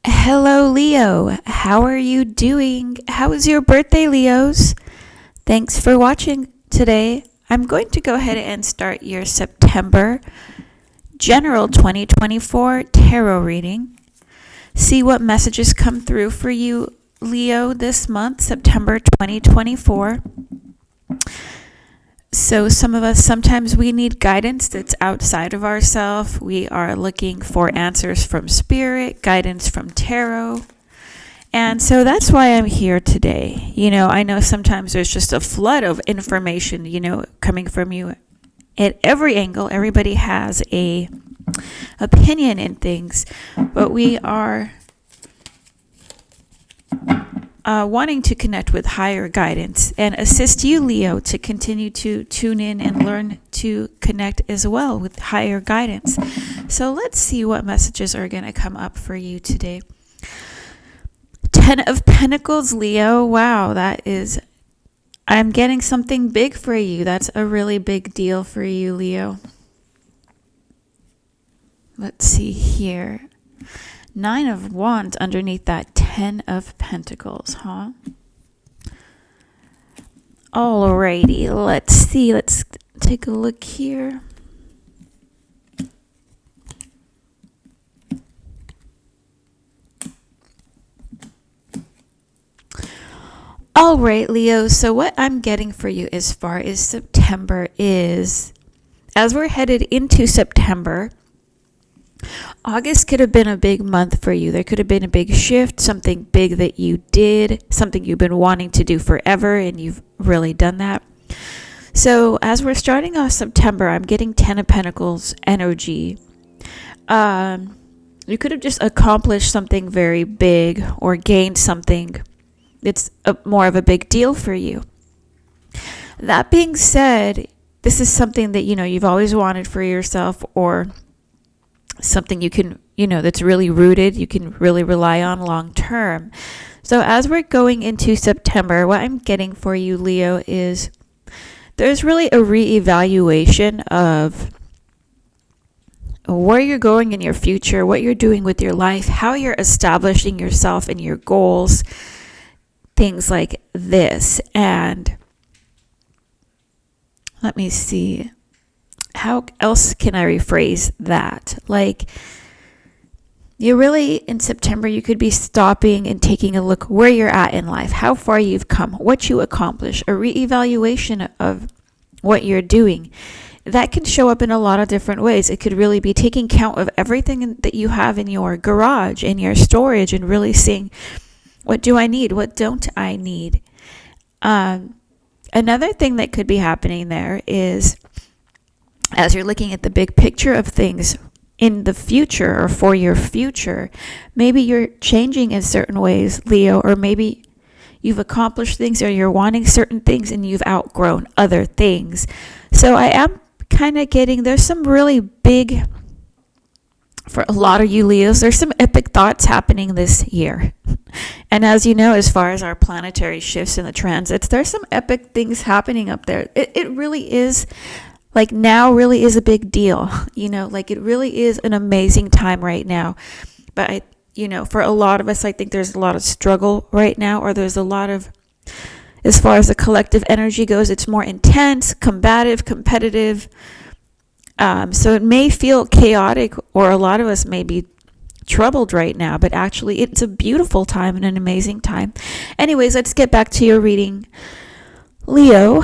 Hello, Leo. How are you doing? How was your birthday, Leos? Thanks for watching today. I'm going to go ahead and start your September General 2024 Tarot reading. See what messages come through for you, Leo, this month, September 2024. So some of us, sometimes we need guidance that's outside of ourselves. We are looking for answers from spirit, guidance from tarot. And so that's why I'm here today. I know sometimes there's just a flood of information, coming from you at every angle. Everybody has a opinion in things, but we are wanting to connect with higher guidance and assist you, Leo, to continue to tune in and learn to connect as well with higher guidance. So let's see what messages are going to come up for you today. 10 of Pentacles, Leo. Wow, I'm getting something big for you. That's a really big deal for you, Leo. Let's see here. 9 of Wands underneath that 10 of Pentacles, huh? Alrighty, let's see. Let's take a look here. All right, Leo. So what I'm getting for you as far as September is, as we're headed into September, August could have been a big month for you. There could have been a big shift, something big that you did, something you've been wanting to do forever, and you've really done that. So as we're starting off September, I'm getting 10 of Pentacles energy. You could have just accomplished something very big or gained something that's more of a big deal for you. That being said, this is something that, you've always wanted for yourself, or something you can, that's really rooted, you can really rely on long term. So as we're going into September, what I'm getting for you, Leo, is there's really a reevaluation of where you're going in your future, what you're doing with your life, how you're establishing yourself and your goals, things like this. And let me see. How else can I rephrase that? Like, you really, in September, you could be stopping and taking a look where you're at in life, how far you've come, what you accomplished, a reevaluation of what you're doing. That can show up in a lot of different ways. It could really be taking count of everything that you have in your garage, in your storage, and really seeing, what do I need? What don't I need? Another thing that could be happening there is, as you're looking at the big picture of things in the future or for your future, maybe you're changing in certain ways, Leo, or maybe you've accomplished things or you're wanting certain things and you've outgrown other things. So I am kind of getting, there's some really big, for a lot of you Leos, there's some epic thoughts happening this year. And as you know, as far as our planetary shifts and the transits, there's some epic things happening up there. It really is. Like, now really is a big deal, like it really is an amazing time right now. But for a lot of us, I think there's a lot of struggle right now, or there's a lot of, as far as the collective energy goes, it's more intense, combative, competitive. So it may feel chaotic, or a lot of us may be troubled right now, but actually it's a beautiful time and an amazing time. Anyways, let's get back to your reading, Leo.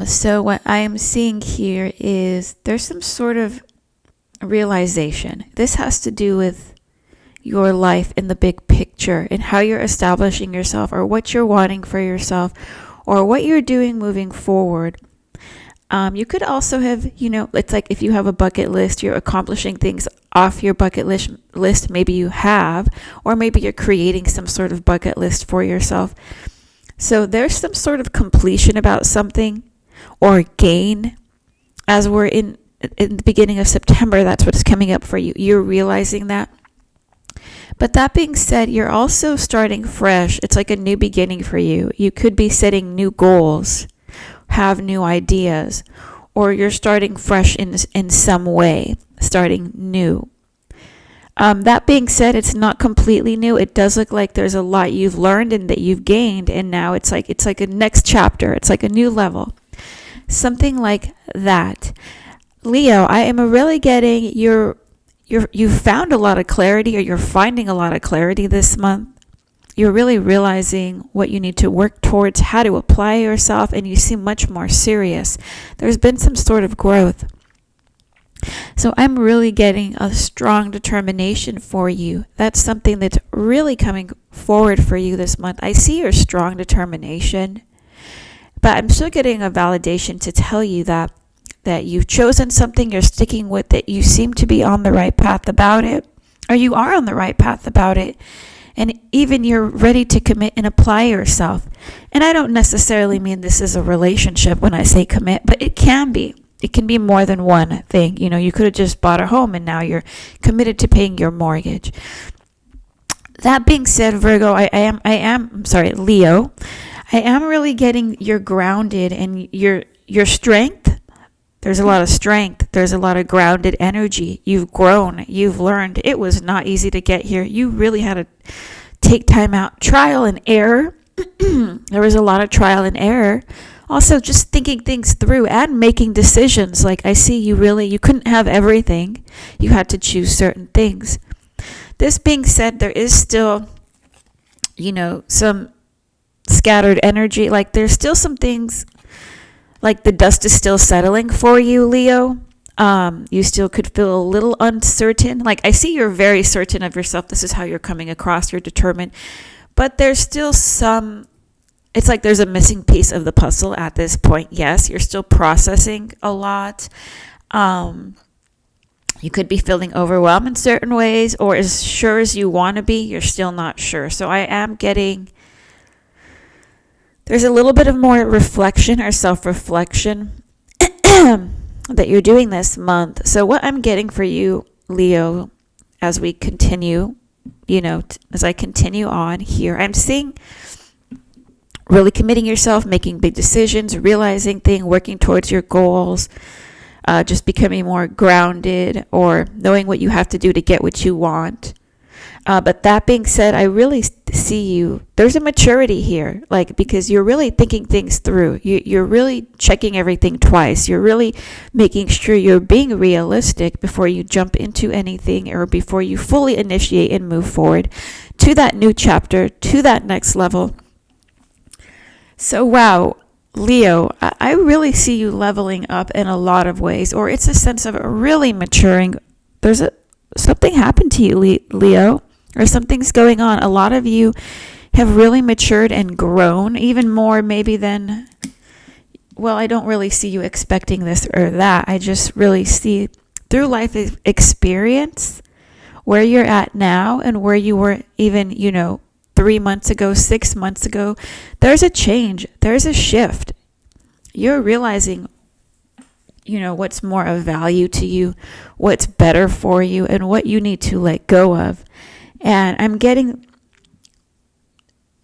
So what I am seeing here is there's some sort of realization. This has to do with your life in the big picture and how you're establishing yourself, or what you're wanting for yourself, or what you're doing moving forward. You could also have, it's like if you have a bucket list, you're accomplishing things off your bucket list. Maybe you have, or maybe you're creating some sort of bucket list for yourself. So there's some sort of completion about something, or gain. As we're in the beginning of September, that's what's coming up for you. You're realizing that. But that being said, you're also starting fresh. It's like a new beginning for you. You could be setting new goals, have new ideas, or you're starting fresh in some way, starting new. That being said, it's not completely new. It does look like there's a lot you've learned and that you've gained, and now it's like a next chapter. It's like a new level. Something like that. Leo, I am really getting you've found a lot of clarity, or you're finding a lot of clarity this month. You're really realizing what you need to work towards, how to apply yourself, and you seem much more serious. There's been some sort of growth. So I'm really getting a strong determination for you. That's something that's really coming forward for you this month. I see your strong determination, but I'm still getting a validation to tell you that you've chosen something, you're sticking with it, you seem to be on the right path about it, or you are on the right path about it, and even you're ready to commit and apply yourself. And I don't necessarily mean this is a relationship when I say commit, but it can be. It can be more than one thing. You could have just bought a home and now you're committed to paying your mortgage. That being said, Virgo, Leo, I am really getting you're grounded, and your strength. There's a lot of strength. There's a lot of grounded energy. You've grown. You've learned. It was not easy to get here. You really had to take time out. Trial and error. There was a lot of trial and error. Also, just thinking things through and making decisions. Like, I see you couldn't have everything. You had to choose certain things. This being said, there is still, some scattered energy. Like, there's still some things, like the dust is still settling for you, Leo. You still could feel a little uncertain. Like, I see you're very certain of yourself. This is how you're coming across. You're determined. But there's still it's like there's a missing piece of the puzzle at this point. Yes, you're still processing a lot. You could be feeling overwhelmed in certain ways, or as sure as you want to be, you're still not sure. So I am getting, there's a little bit of more reflection or self-reflection that you're doing this month. So what I'm getting for you, Leo, as we continue, as I continue on here, I'm seeing really committing yourself, making big decisions, realizing things, working towards your goals, just becoming more grounded, or knowing what you have to do to get what you want. But that being said, I really see you. There's a maturity here, because you're really thinking things through. You're really checking everything twice. You're really making sure you're being realistic before you jump into anything, or before you fully initiate and move forward to that new chapter, to that next level. So, wow, Leo, I really see you leveling up in a lot of ways, or it's a sense of really maturing. There's something happened to you, Leo, or something's going on. A lot of you have really matured and grown, even more maybe than, I don't really see you expecting this or that. I just really see through life experience where you're at now and where you were even, 3 months ago, 6 months ago. There's a change. There's a shift. You're realizing, what's more of value to you, what's better for you, and what you need to let go of. And I'm getting,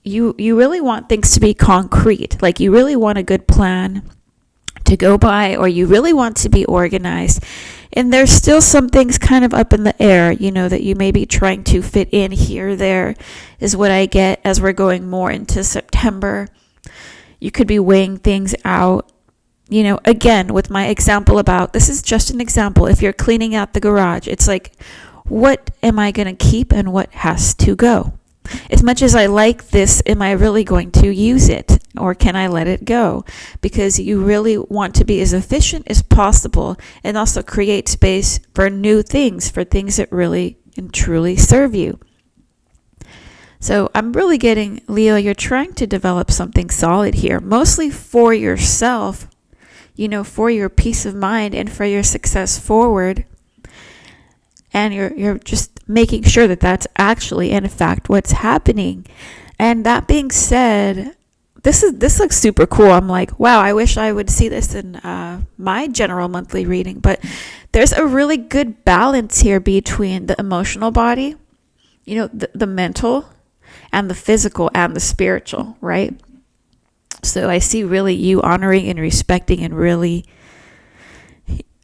you really want things to be concrete. Like, you really want a good plan to go by, or you really want to be organized. And there's still some things kind of up in the air, that you may be trying to fit in here, there, is what I get as we're going more into September. You could be weighing things out. Again, with my example this is just an example. If you're cleaning out the garage, it's like, what am I going to keep and what has to go? As much as I like this, am I really going to use it, or can I let it go? Because you really want to be as efficient as possible, and also create space for new things, for things that really and truly serve you. So I'm really getting, Leo, you're trying to develop something solid here, mostly for yourself, for your peace of mind and for your success forward. And you're just making sure that that's actually, in fact, what's happening. And that being said, this looks super cool. I'm like, wow, I wish I would see this in my general monthly reading. But there's a really good balance here between the emotional body, the mental, and the physical and the spiritual, right? So I see really you honoring and respecting and really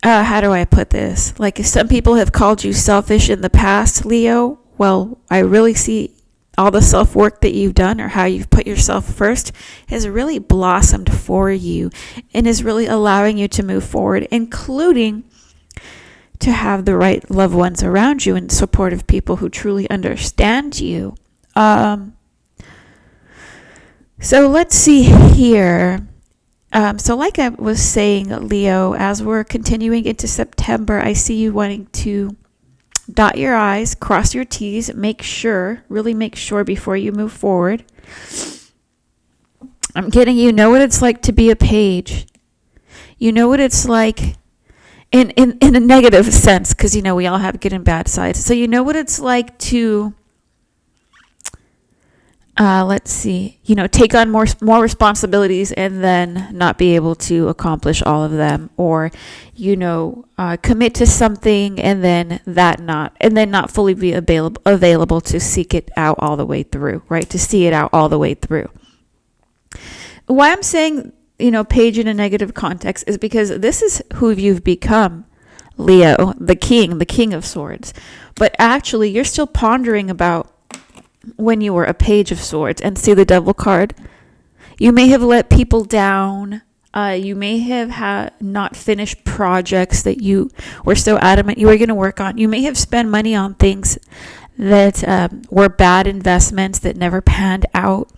how do I put this? Like, if some people have called you selfish in the past, Leo, well, I really see all the self-work that you've done, or how you've put yourself first, has really blossomed for you and is really allowing you to move forward, including to have the right loved ones around you and supportive people who truly understand you. So let's see here. So like I was saying, Leo, as we're continuing into September, I see you wanting to dot your I's, cross your T's, really make sure before you move forward. I'm getting, you know what it's like to be a page. You know what it's like in a negative sense, because, you know, we all have good and bad sides. So you know what it's like to, take on more responsibilities and then not be able to accomplish all of them, or, commit to something and then not fully be available to seek it out all the way through, right? To see it out all the way through. Why I'm saying, page in a negative context is because this is who you've become, Leo, the king of swords. But actually, you're still pondering about when you were a page of swords. And see the devil card? You may have let people down. You may have not finished projects that you were so adamant you were going to work on. You may have spent money on things that were bad investments that never panned out.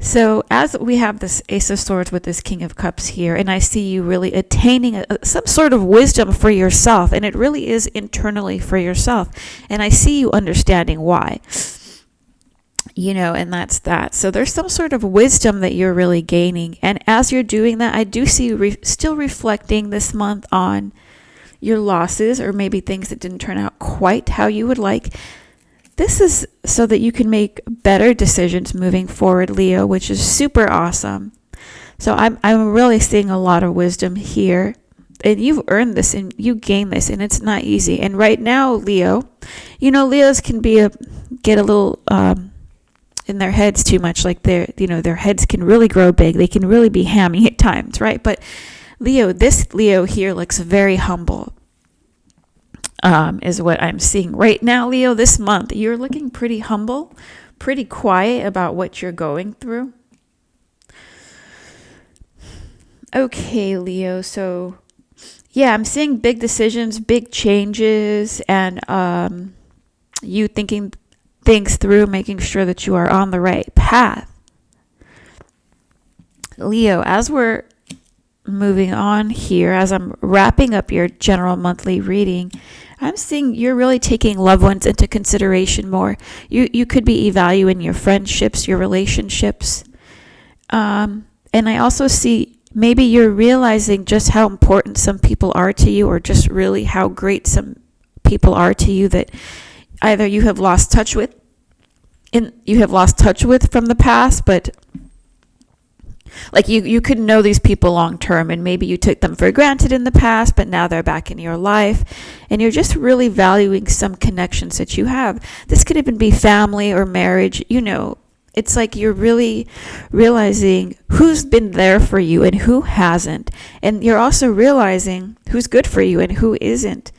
So as we have this Ace of Swords with this King of Cups here, and I see you really attaining some sort of wisdom for yourself, and it really is internally for yourself. And I see you understanding why. And that's that. So there's some sort of wisdom that you're really gaining. And as you're doing that, I do see you still reflecting this month on your losses, or maybe things that didn't turn out quite how you would like. This is so that you can make better decisions moving forward, Leo, which is super awesome. So I'm really seeing a lot of wisdom here. And you've earned this and you gain this, and it's not easy. And right now, Leo, Leos can get a little in their heads too much, like their heads can really grow big. They can really be hammy at times, right? But this Leo here looks very humble. Is what I'm seeing right now, Leo. This month, you're looking pretty humble, pretty quiet about what you're going through. Okay, Leo. So, yeah, I'm seeing big decisions, big changes, and you thinking things through, making sure that you are on the right path. Leo, as we're moving on here, as I'm wrapping up your general monthly reading, I'm seeing you're really taking loved ones into consideration more. You could be evaluating your friendships, your relationships. And I also see maybe you're realizing just how important some people are to you, or just really how great some people are to you that either you have lost touch with from the past, but like you could know these people long term, and maybe you took them for granted in the past, but now they're back in your life, and you're just really valuing some connections that you have. This could even be family or marriage. It's like you're really realizing who's been there for you and who hasn't, and you're also realizing who's good for you and who isn't.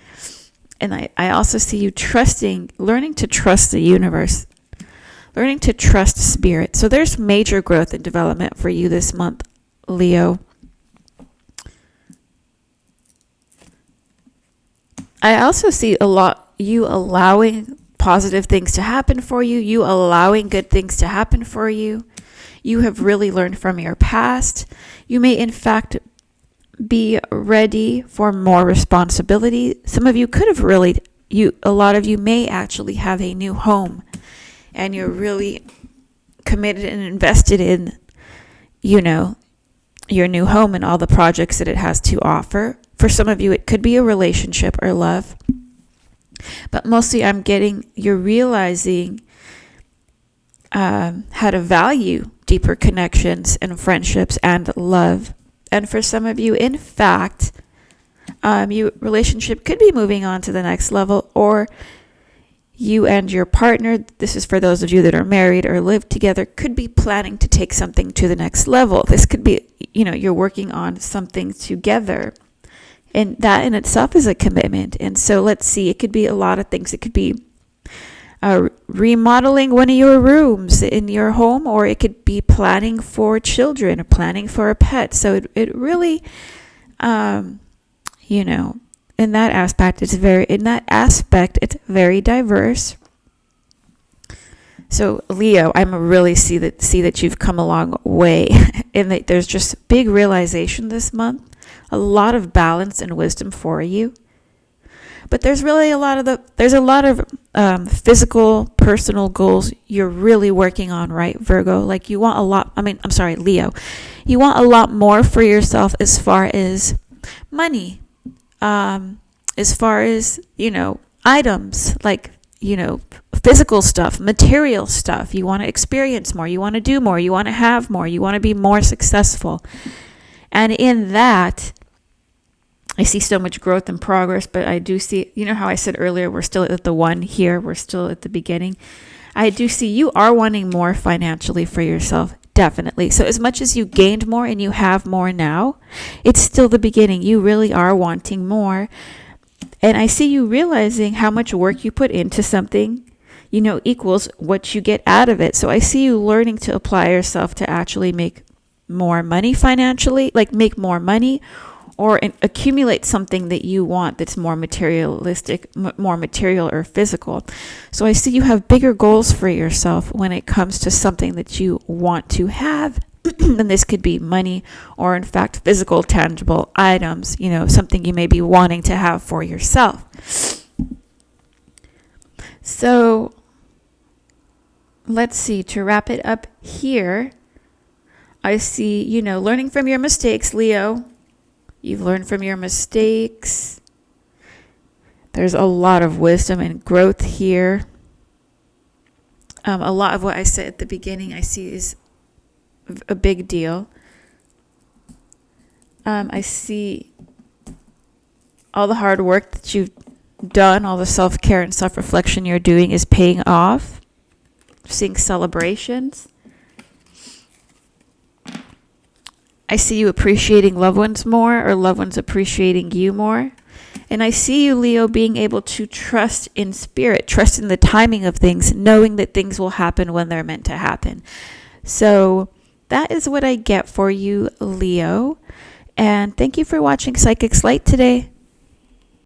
And I also see you learning to trust the universe, learning to trust spirit. So there's major growth and development for you this month, Leo. I also see you allowing positive things to happen for you, you allowing good things to happen for you. You have really learned from your past. You may, in fact, be ready for more responsibility. Some of you could have a lot of you may actually have a new home, and you're really committed and invested in, your new home and all the projects that it has to offer. For some of you, it could be a relationship or love. But mostly I'm getting you're realizing how to value deeper connections and friendships and love. And for some of you, in fact, your relationship could be moving on to the next level, or you and your partner, this is for those of you that are married or live together, could be planning to take something to the next level. This could be, you're working on something together. And that in itself is a commitment. And so let's see, it could be a lot of things. It could be remodeling one of your rooms in your home, or it could be planning for children or planning for a pet. So it really, you know, in that aspect, it's very diverse. So Leo, I'm really see that you've come a long way, and that there's just big realization this month, a lot of balance and wisdom for you. But there's really a lot of physical, personal goals you're really working on, right, Virgo? Like you want a lot. Leo, you want a lot more for yourself as far as money, as far as items, like physical stuff, material stuff. You want to experience more. You want to do more. You want to have more. You want to be more successful. And in that, I see so much growth and progress, but I do see, how I said earlier, we're still at the one here. We're still at the beginning. I do see you are wanting more financially for yourself, definitely. So as much as you gained more and you have more now, it's still the beginning. You really are wanting more. And I see you realizing how much work you put into something, equals what you get out of it. So I see you learning to apply yourself to actually make more money financially, like make more money, or accumulate something that you want that's more materialistic, more material or physical. So I see you have bigger goals for yourself when it comes to something that you want to have. And this could be money, or in fact physical, tangible items, something you may be wanting to have for yourself. So let's see, to wrap it up here, I see, learning from your mistakes, Leo. You've learned from your mistakes. There's a lot of wisdom and growth here. A lot of what I said at the beginning I see is a big deal. I see all the hard work that you've done, all the self-care and self-reflection you're doing is paying off. Seeing celebrations. I see you appreciating loved ones more, or loved ones appreciating you more. And I see you, Leo, being able to trust in spirit, trust in the timing of things, knowing that things will happen when they're meant to happen. So that is what I get for you, Leo. And thank you for watching Psychics Light today.